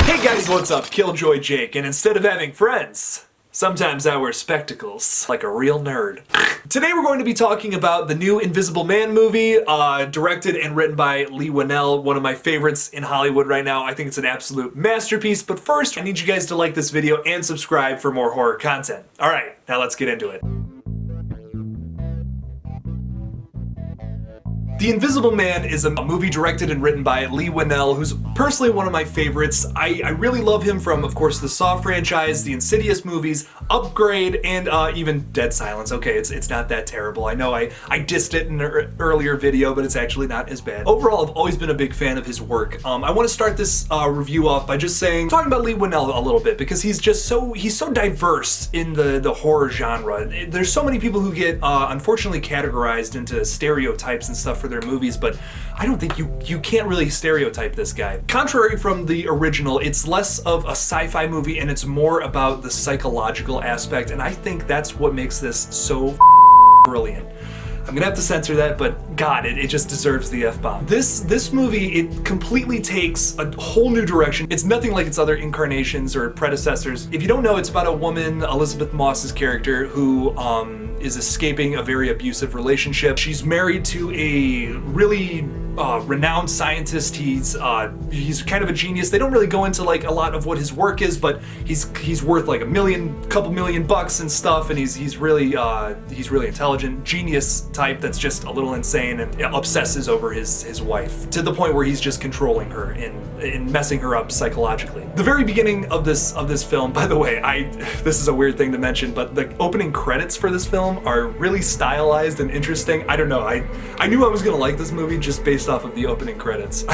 Hey guys, what's up? KillJoy Jake, and instead of having friends, sometimes I wear spectacles, like a real nerd. Today we're going to be talking about the new Invisible Man movie, directed and written by Leigh Whannell, one of my favorites in Hollywood right now. I think it's an absolute masterpiece, but first I need you guys to like this video and subscribe for more horror content. Alright, now let's get into it. The Invisible Man is a movie directed and written by Leigh Whannell, who's personally one of my favorites. I really love him from, of course, the Saw franchise, the Insidious movies, Upgrade, and even Dead Silence. Okay, it's not that terrible. I know I dissed it in an earlier video, but it's actually not as bad. Overall, I've always been a big fan of his work. I want to start this review off by just talking about Leigh Whannell a little bit, because he's so diverse in the horror genre. There's so many people who get unfortunately categorized into stereotypes and stuff for their movies, but I don't think you can't really stereotype this guy. Contrary from the original, it's less of a sci-fi movie and it's more about the psychological aspect, and I think that's what makes this so brilliant. I'm gonna have to censor that, but God, it just deserves the F-bomb. This movie, it completely takes a whole new direction. It's nothing like its other incarnations or predecessors. If you don't know, it's about a woman, Elizabeth Moss's character, who is escaping a very abusive relationship. She's married to a really renowned scientist. He's kind of a genius. They don't really go into like a lot of what his work is, but he's worth like couple million bucks and stuff, and he's really intelligent, genius type that's just a little insane and obsesses over his wife to the point where he's just controlling her and messing her up psychologically. The very beginning of this film, by the way, this is a weird thing to mention, but the opening credits for this film are really stylized and interesting. I don't know, I knew I was gonna like this movie just based off of the opening credits.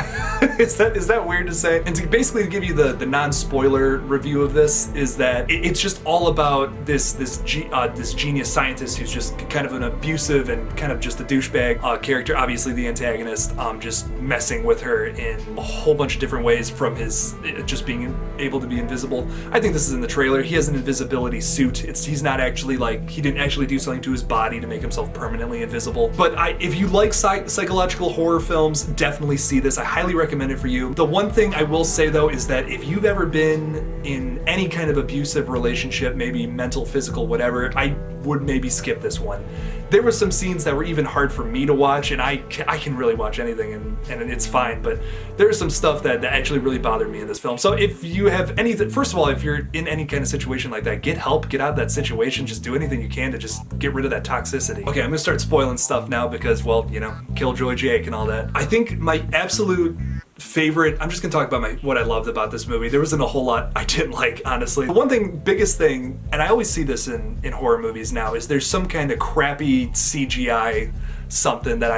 Is that weird to say? And to basically give you the non-spoiler review of this is that it's just all about this genius scientist who's just kind of an abusive and kind of just a douchebag character, obviously the antagonist, just messing with her in a whole bunch of different ways, from his just being able to be invisible. I think this is in the trailer. He has an invisibility suit. He's not actually he didn't actually do something to his body to make himself permanently invisible. But if you like psychological horror films, definitely see this. I highly recommend it for you. The one thing I will say though is that if you've ever been in any kind of abusive relationship, maybe mental, physical, whatever, I would maybe skip this one. There were some scenes that were even hard for me to watch, and I can really watch anything and it's fine, but there's some stuff that actually really bothered me in this film. So if you have anything, first of all, if you're in any kind of situation like that, get help, get out of that situation, just do anything you can to just get rid of that toxicity. Okay, I'm gonna start spoiling stuff now because, well, you know, KillJoy Jake and all that. I think my absolute favorite, I'm just gonna talk about what I loved about this movie. There wasn't a whole lot I didn't like, honestly. The one biggest thing, and I always see this in horror movies now, is there's some kind of crappy CGI something that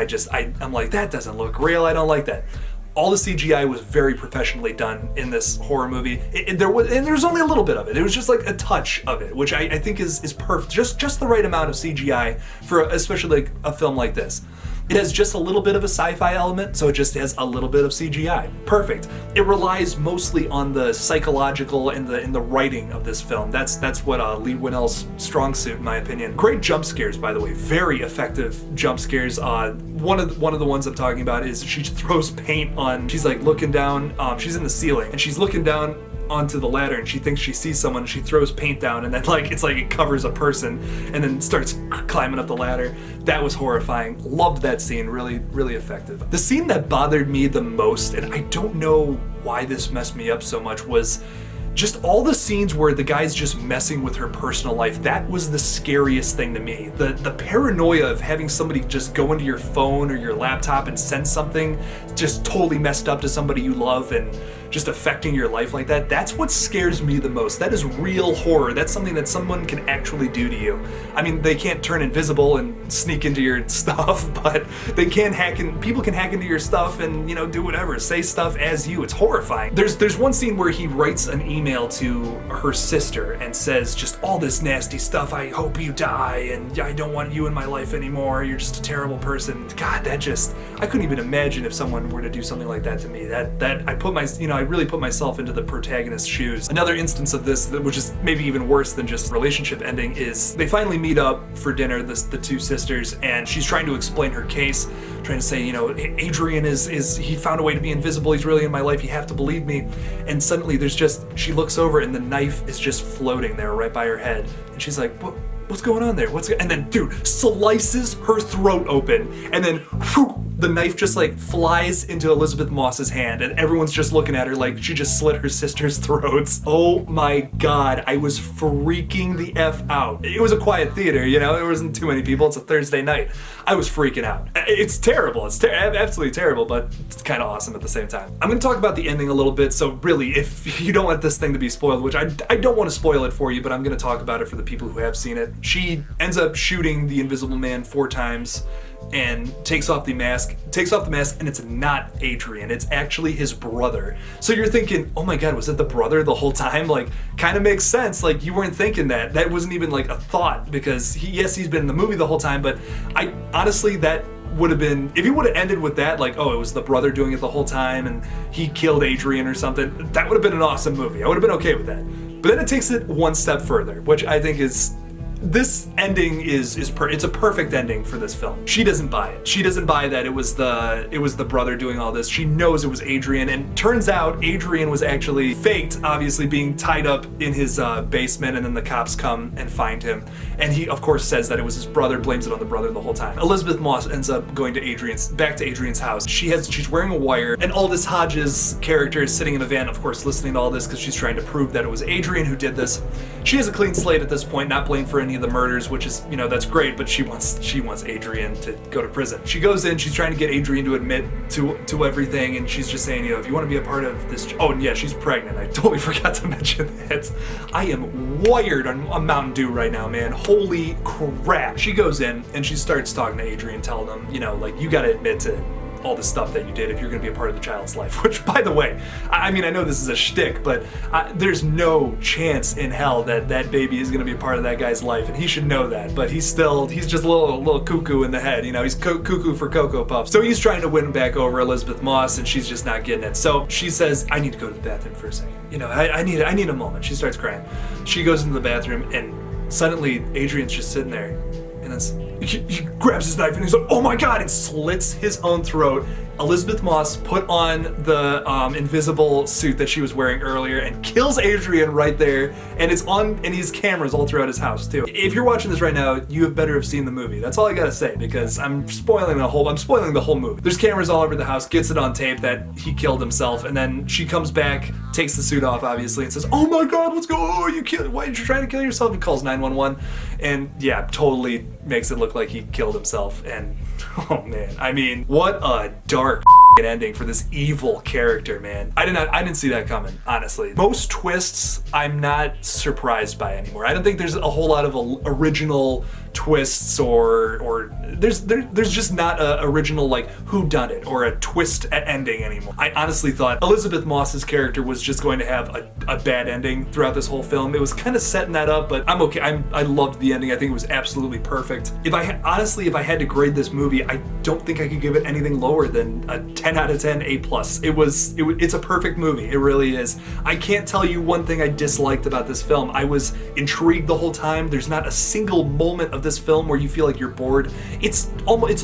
I'm like, that doesn't look real, I don't like that. All the CGI was very professionally done in this horror movie. There was only a little bit of it. It was just like a touch of it, which I think is perfect. Just the right amount of CGI for especially like a film like this. It has just a little bit of a sci-fi element, so it just has a little bit of CGI. Perfect. It relies mostly on the psychological and the writing of this film. That's what Leigh Whannell's strong suit, in my opinion. Great jump scares, by the way. Very effective jump scares. One of the ones I'm talking about is she throws paint on. She's like looking down. She's in the ceiling and she's looking down onto the ladder and she thinks she sees someone and she throws paint down, and then it's like it covers a person and then starts climbing up the ladder. That was horrifying. Loved that scene. Really, really effective. The scene that bothered me the most, and I don't know why this messed me up so much, was just all the scenes where the guy's just messing with her personal life. That was the scariest thing to me. The paranoia of having somebody just go into your phone or your laptop and send something just totally messed up to somebody you love and just affecting your life like that. That's what scares me the most. That is real horror. That's something that someone can actually do to you. I mean, they can't turn invisible and sneak into your stuff, but they can people can hack into your stuff and, you know, do whatever, say stuff as you. It's horrifying. There's one scene where he writes an email to her sister and says just all this nasty stuff. I hope you die, and I don't want you in my life anymore. You're just a terrible person. God, I couldn't even imagine if someone were to do something like that to me. I really put myself into the protagonist's shoes. Another instance of this, which is maybe even worse than just relationship ending, is they finally meet up for dinner, the two sisters, and she's trying to explain her case, trying to say, you know, Adrian is he found a way to be invisible, he's really in my life, you have to believe me. And suddenly she looks over and the knife is just floating there right by her head, and she's like, what's going on there? And then, dude, slices her throat open, and then whew, the knife just like flies into Elizabeth Moss's hand, and everyone's just looking at her like she just slit her sister's throats. Oh my God, I was freaking the F out. It was a quiet theater, you know, there wasn't too many people, it's a Thursday night. I was freaking out. It's terrible, it's absolutely terrible, but it's kind of awesome at the same time. I'm gonna talk about the ending a little bit, so really, if you don't want this thing to be spoiled, which I don't want to spoil it for you, but I'm gonna talk about it for the people who have seen it. She ends up shooting the Invisible Man 4 times and takes off the mask, and it's not Adrian, it's actually his brother. So you're thinking, oh my God, was it the brother the whole time? Like, kind of makes sense, like you weren't thinking that. That wasn't even like a thought, because he's been in the movie the whole time, but I honestly, that would have been, if you would have ended with that, like, oh, it was the brother doing it the whole time and he killed Adrian or something, that would have been an awesome movie. I would have been okay with that. But then it takes it one step further, which I think is, this ending it's a perfect ending for this film. She doesn't buy it. She doesn't buy that it was the brother doing all this. She knows it was Adrian, and turns out Adrian was actually faked, obviously being tied up in his basement, and then the cops come and find him. And he, of course, says that it was his brother, blames it on the brother the whole time. Elizabeth Moss ends up going to back to Adrian's house. She's wearing a wire, and Aldous Hodge's character is sitting in a van, of course, listening to all this because she's trying to prove that it was Adrian who did this. She has a clean slate at this point, not blamed for any of the murders, which is, you know, that's great, but she wants Adrian to go to prison. She goes in, she's trying to get Adrian to admit to everything, and she's just saying, you know, if you want to be a part of this, oh, and yeah, she's pregnant. I totally forgot to mention that. I am wired on Mountain Dew right now, man. Holy crap. She goes in and she starts talking to Adrian, telling him, you know, like, you got to admit to all the stuff that you did if you're going to be a part of the child's life. Which, by the way, I mean, I know this is a shtick, but there's no chance in hell that that baby is going to be a part of that guy's life, and he should know that. But he's just a little cuckoo in the head, you know. He's cuckoo for Cocoa Puffs. So he's trying to win back over Elizabeth Moss, and she's just not getting it. So she says, "I need to go to the bathroom for a second. You know, I need a moment." She starts crying. She goes into the bathroom, and suddenly Adrian's just sitting there, and then he grabs his knife and he's like, oh my God, and slits his own throat. Elizabeth Moss put on the invisible suit that she was wearing earlier and kills Adrian right there, and it's on, and he's cameras all throughout his house too. If you're watching this right now, you have better have seen the movie. That's all I gotta say, because I'm spoiling the whole movie. There's cameras all over the house, gets it on tape that he killed himself, and then she comes back, takes the suit off obviously, and says, oh my God, what's going on? Why did you try to kill yourself? And calls 911, and yeah, totally makes it look like he killed himself. And oh man, I mean, what a dark ending for this evil character, man. I didn't see that coming, honestly. Most twists I'm not surprised by anymore. I don't think there's a whole lot of original twists, or there's just not a original like whodunit or a twist at ending anymore. I honestly thought Elizabeth Moss's character was just going to have a bad ending throughout this whole film. It was kind of setting that up, but I'm okay. I loved the ending. I think it was absolutely perfect. If I had to grade this movie, I don't think I could give it anything lower than a 10 out of 10 A+. It's a perfect movie. It really is. I can't tell you one thing I disliked about this film. I was intrigued the whole time. There's not a single moment of this film where you feel like you're bored. It's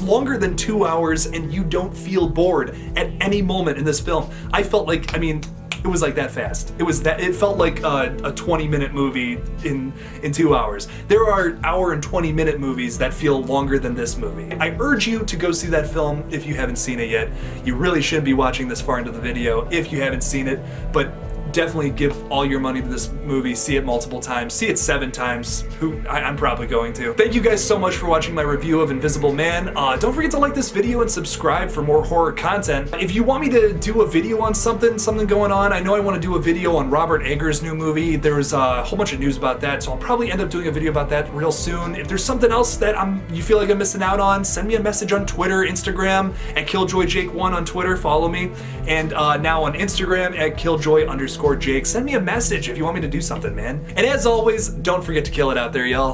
longer than 2 hours, and you don't feel bored at any moment in this film. I felt like, I mean, it was like that fast. It felt like a 20-minute movie in 2 hours. There are hour and 20-minute movies that feel longer than this movie. I urge you to go see that film if you haven't seen it yet. You really shouldn't be watching this far into the video if you haven't seen it, but definitely give all your money to this movie. See it multiple times. See it 7 times. I'm probably going to. Thank you guys so much for watching my review of Invisible Man. Don't forget to like this video and subscribe for more horror content. If you want me to do a video on something going on, I know I want to do a video on Robert Eggers' new movie. There's a whole bunch of news about that, so I'll probably end up doing a video about that real soon. If there's something else that you feel like I'm missing out on, send me a message on Twitter, Instagram, at KillJoyJake1 on Twitter. Follow me. And now on Instagram, at KillJoy_Jake. Send me a message if you want me to do something, man. And as always, don't forget to kill it out there, y'all.